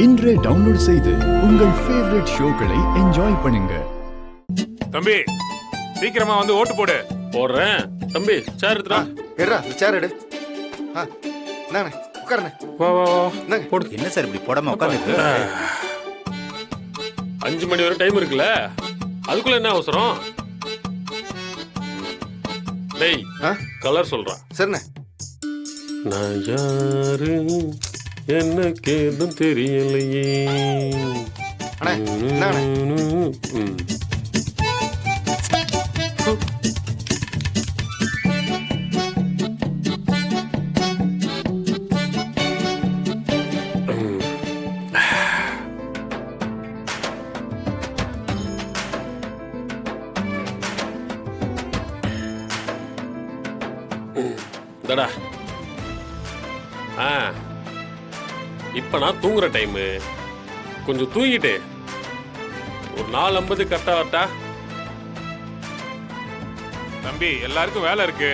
இன்றே டவுன்லோட் செய்து உங்கள் ஃபேவரட் ஷோக்களை என்ஜாய் பண்ணுங்க. தம்பி சீக்கிரமா வந்து ஓட்டு போடு. போடுறேன் தம்பி. சேர் எடுத்துடா. எடுறா சேர் எடு. நானே உட்காருண்ணே. வா வா வா இந்தாங்க. போடு. என்ன சார் இப்படி போடாம உட்கார்ந்து 5 மணி வரை டைம் இருக்குல்ல, அதுக்குள்ள என்ன அவசரம்? டேய் கலர் சொல்றான். சரிண்ணே. நான் யாரு எனக்கு எதுவும் தெரியலையே. அண்ணே இந்தாங்கண்ணே. தடா. இப்ப நான் தூங்குற டைமு. கொஞ்சம் தூங்கிட்டு ஒரு 4:50 கரெக்டா வரட்டா? தம்பி எல்லாருக்கும் வேலை இருக்கு.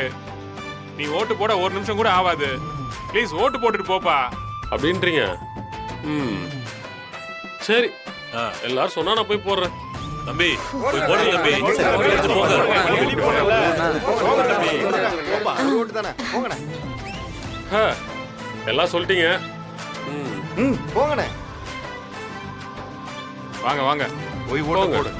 நீ ஓட்டு போட 1 நிமிஷம் கூட ஆகாது. ப்ளீஸ் ஓட்டு போட்டுட்டு போப்பா. அப்படின்றீங்க? சரி, எல்லாரும் சொன்னா நான் போய் போடுறேன். தம்பி போய் போடு தம்பி. ஓட்டு தானே போங்கண்ணே. எல்லாம் சொல்லிட்டீங்க. போங்கண்ணே. வாங்க வாங்க போய் ஓட்டு போடு.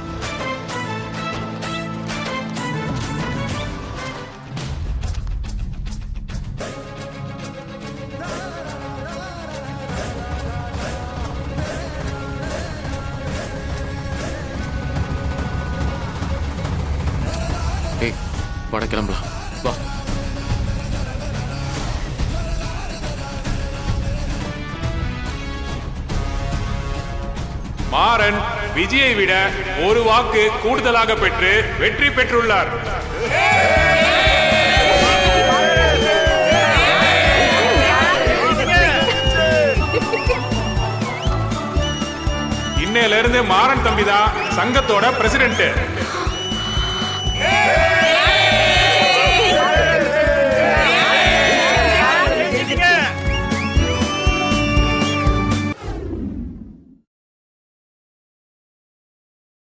ஏய் வாடா கிளம்பலாம் வா. மாறன் விஜயை விட 1 வாக்கு கூடுதலாக பெற்று வெற்றி பெற்றுள்ளார். இன்னையில இருந்து மாறன் தம்பிதான் சங்கத்தோட பிரசிடென்ட்.